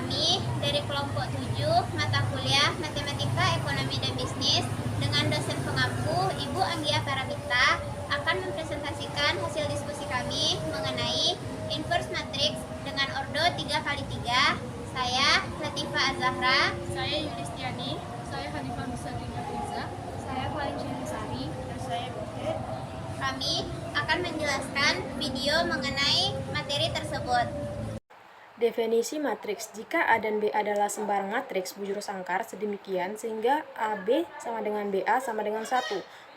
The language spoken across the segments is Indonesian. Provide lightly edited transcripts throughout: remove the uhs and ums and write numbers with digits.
Kami dari kelompok 7 mata kuliah Matematika, Ekonomi, dan Bisnis dengan dosen pengampu Ibu Anggia Paramita akan mempresentasikan hasil diskusi kami mengenai inverse matrix dengan ordo 3x3. Saya Latifah Azahra, Saya Yulistiani, saya Hanifah Nusadina Riza, saya Valencia Nusari, dan saya Bukit. kami akan menjelaskan video mengenai materi tersebut. Definisi matriks. Jika A dan B adalah sembarang matriks bujur sangkar sedemikian sehingga AB sama dengan BA sama dengan 1,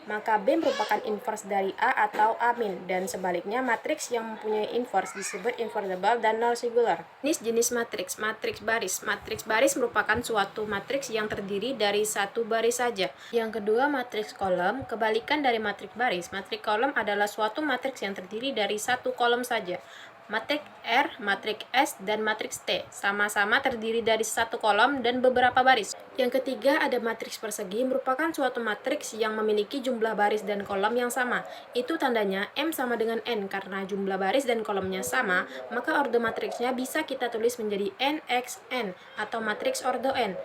maka B merupakan inverse dari A atau A min, dan sebaliknya matriks yang mempunyai inverse disebut invertible dan non singular. Jenis matriks. Matriks baris. Matriks baris merupakan suatu matriks yang terdiri dari satu baris saja. Yang kedua, matriks kolom. Kebalikan dari matriks baris, matriks kolom adalah suatu matriks yang terdiri dari satu kolom saja. Matriks R, matriks S, dan matriks T sama-sama terdiri dari satu kolom dan beberapa baris. Yang ketiga, ada matriks persegi, merupakan suatu matriks yang memiliki jumlah baris dan kolom yang sama. Itu tandanya M sama dengan N. Karena jumlah baris dan kolomnya sama, maka ordo matriksnya bisa kita tulis menjadi NXN atau matriks ordo N.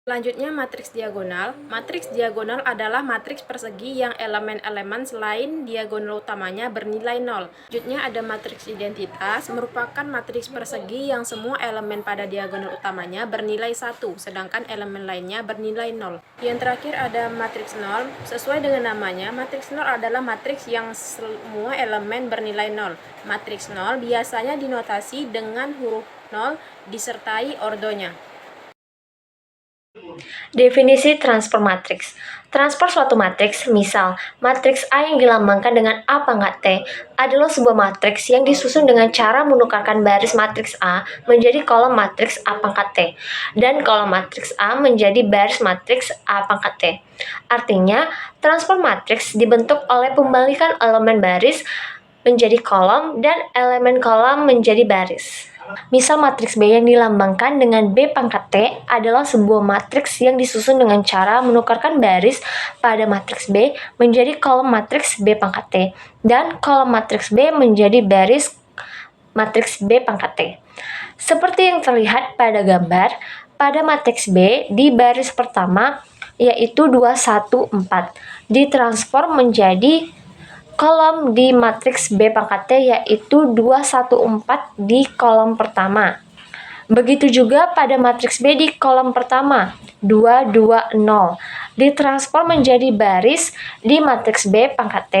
Selanjutnya, matriks diagonal. Matriks diagonal adalah matriks persegi yang elemen-elemen selain diagonal utamanya bernilai 0. Selanjutnya ada matriks identitas, merupakan matriks persegi yang semua elemen pada diagonal utamanya bernilai 1, sedangkan elemen lainnya bernilai 0. Yang terakhir ada matriks 0. Sesuai dengan namanya, matriks 0 adalah matriks yang semua elemen bernilai 0. Matriks 0 biasanya dinotasi dengan huruf 0 disertai ordonya. Definisi transfer matriks. Transfer suatu matriks, misal matriks A yang dilambangkan dengan A pangkat T, adalah sebuah matriks yang disusun dengan cara menukarkan baris matriks A menjadi kolom matriks A pangkat T, dan kolom matriks A menjadi baris matriks A pangkat T. Artinya, transfer matriks dibentuk oleh pembalikan elemen baris menjadi kolom dan elemen kolom menjadi baris. Misal matriks B yang dilambangkan dengan B pangkat T adalah sebuah matriks yang disusun dengan cara menukarkan baris pada matriks B menjadi kolom matriks B pangkat T dan kolom matriks B menjadi baris matriks B pangkat T. Seperti yang terlihat pada gambar, pada matriks B di baris pertama yaitu 2, 1, 4 ditransform menjadi kolom di matriks B pangkat T yaitu 2, 1, 4 di kolom pertama. Begitu juga pada matriks B di kolom pertama, 2, 2, 0. Ditransform menjadi baris di matriks B pangkat T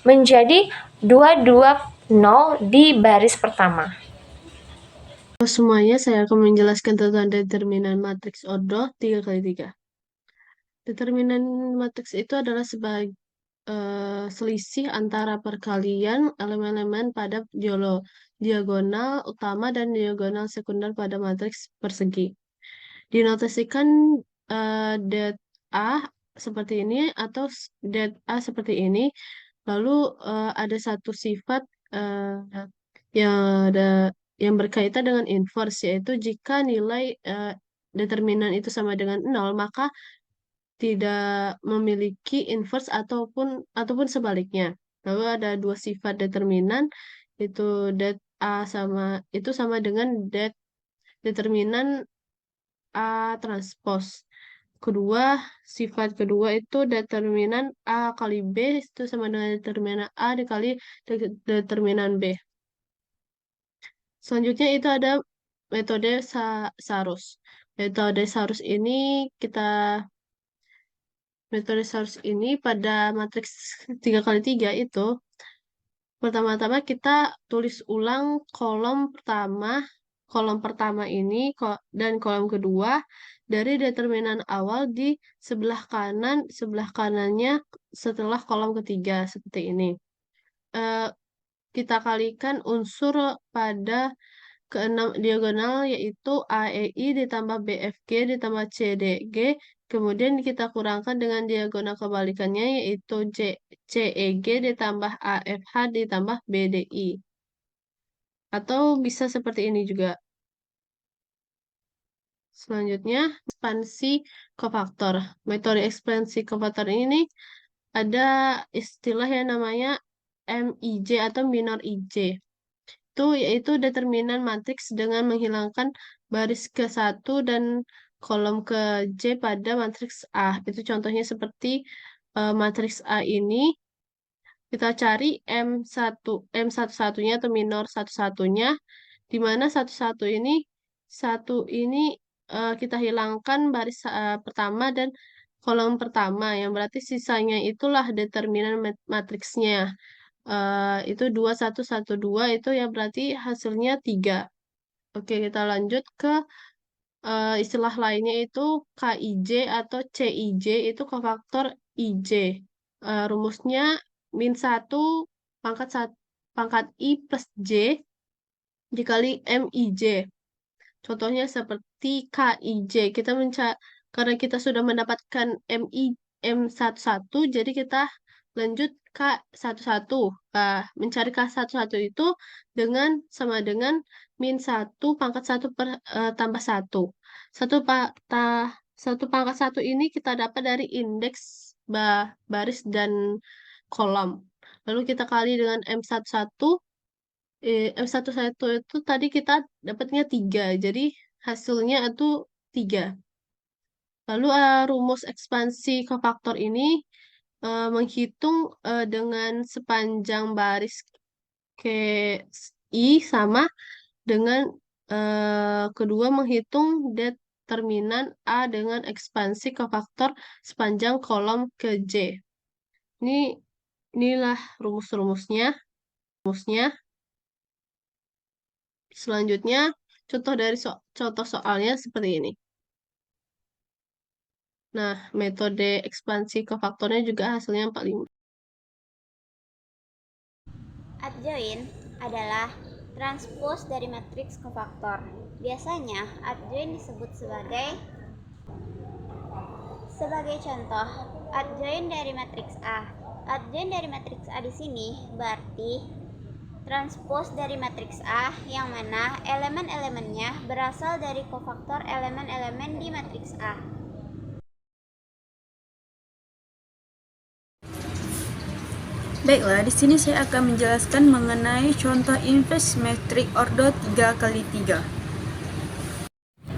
menjadi 2, 2, 0 di baris pertama. Semuanya, saya akan menjelaskan tentang determinan matriks ordo 3x3. Determinan matriks itu adalah sebagai selisih antara perkalian elemen-elemen pada diagonal utama dan diagonal sekunder pada matriks persegi. Dinotasikan det A seperti ini atau det A seperti ini. Lalu ada satu sifat yang berkaitan dengan inverse, yaitu jika nilai determinan itu sama dengan 0, maka tidak memiliki inverse ataupun sebaliknya. Lalu ada dua sifat determinan, itu det A sama dengan determinan A transpose. Sifat kedua itu determinan A kali B itu sama dengan determinan A dikali determinan B. Selanjutnya itu ada metode Sarus. Metode Sarus ini pada matriks 3x3 itu pertama-tama kita tulis ulang kolom pertama ini dan kolom kedua dari determinan awal di sebelah kanannya setelah kolom ketiga seperti ini. Kita kalikan unsur pada keenam diagonal yaitu AEI ditambah BFG ditambah CDG, kemudian kita kurangkan dengan diagonal kebalikannya yaitu CEG ditambah AFH ditambah BDI. Atau bisa seperti ini juga. Selanjutnya, ekspansi kofaktor. Metode ekspansi kofaktor ini ada istilah yang namanya MIJ atau minor IJ. itu yaitu determinan matriks dengan menghilangkan baris ke-1 dan kolom ke-J pada matriks A. Itu contohnya seperti matriks A ini kita cari M11-nya atau minor 11-nya, di mana 11 ini kita hilangkan baris pertama dan kolom pertama, yang berarti sisanya itulah determinan matriksnya. Itu 2112 itu ya berarti hasilnya 3. Oke, kita lanjut ke istilah lainnya itu KIJ atau CIJ, itu kofaktor IJ. Rumusnya -1 pangkat I plus J dikali MIJ. Contohnya seperti KIJ. Karena kita sudah mendapatkan M11, jadi kita lanjut K11. Mencari K11 itu sama dengan -1 pangkat 1 tambah 1. 1 pangkat 1 ini kita dapat dari indeks baris dan kolom. Lalu kita kali dengan M11. M11 itu tadi kita dapatnya 3. Jadi hasilnya itu 3. Lalu rumus ekspansi kofaktor ini menghitung dengan sepanjang baris KI sama dengan kedua menghitung determinan A dengan ekspansi kofaktor sepanjang kolom ke J. Inilah rumus-rumusnya. Selanjutnya, contoh soalnya seperti ini. Nah, metode ekspansi kofaktornya juga hasilnya 45. Adjoint adalah transpos dari matriks kofaktor. Biasanya adjoint disebut sebagai contoh adjoint dari matriks A. Adjoint dari matriks A di sini berarti transpos dari matriks A yang mana elemen-elemennya berasal dari kofaktor elemen-elemen di matriks A. Baiklah, di sini saya akan menjelaskan mengenai contoh inverse matriks ordo 3x3.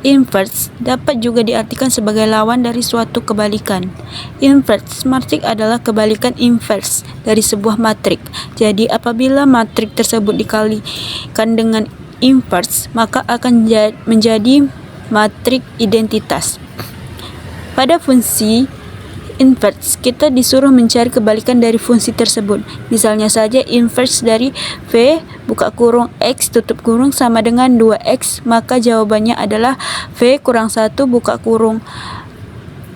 Inverse dapat juga diartikan sebagai lawan dari suatu kebalikan. Inverse matriks adalah kebalikan inverse dari sebuah matriks. Jadi apabila matriks tersebut dikalikan dengan inverse, maka akan menjadi matriks identitas. Pada fungsi inverse, kita disuruh mencari kebalikan dari fungsi tersebut. Misalnya saja inverse dari V buka kurung X tutup kurung sama dengan 2X, maka jawabannya adalah V kurang 1 buka kurung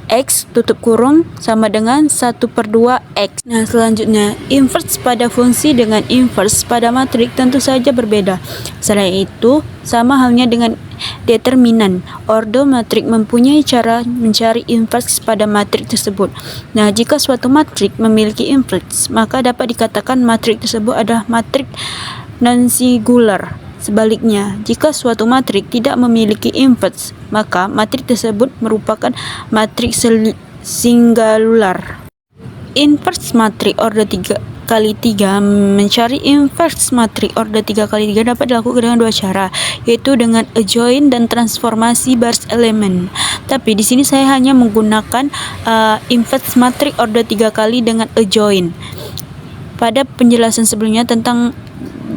X tutup kurung sama dengan 1/2X. Nah, selanjutnya, inverse pada fungsi dengan inverse pada matriks tentu saja berbeda. Selain itu, sama halnya dengan determinan. Ordo matriks mempunyai cara mencari inverse pada matriks tersebut. Nah, jika suatu matriks memiliki inverse, maka dapat dikatakan matriks tersebut adalah matriks non-singular. Sebaliknya, jika suatu matriks tidak memiliki inverse, maka matriks tersebut merupakan matriks singular. Inverse matriks ordo 3x3. Mencari inverse matriks ordo 3x3 dapat dilakukan dengan dua cara, yaitu dengan adjoint dan transformasi baris elemen. Tapi di sini saya hanya menggunakan inverse matriks ordo 3 kali dengan adjoint. Pada penjelasan sebelumnya tentang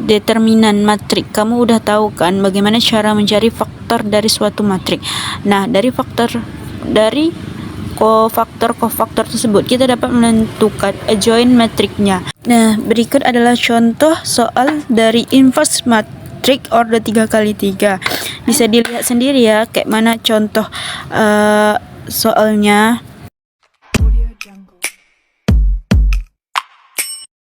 determinan matriks, kamu udah tahu kan bagaimana cara mencari faktor dari suatu matriks. Nah, dari kofaktor tersebut kita dapat menentukan adjoint matriksnya. Nah, berikut adalah contoh soal dari inverse matriks ordo 3x3. Bisa dilihat sendiri ya kayak mana contoh soalnya.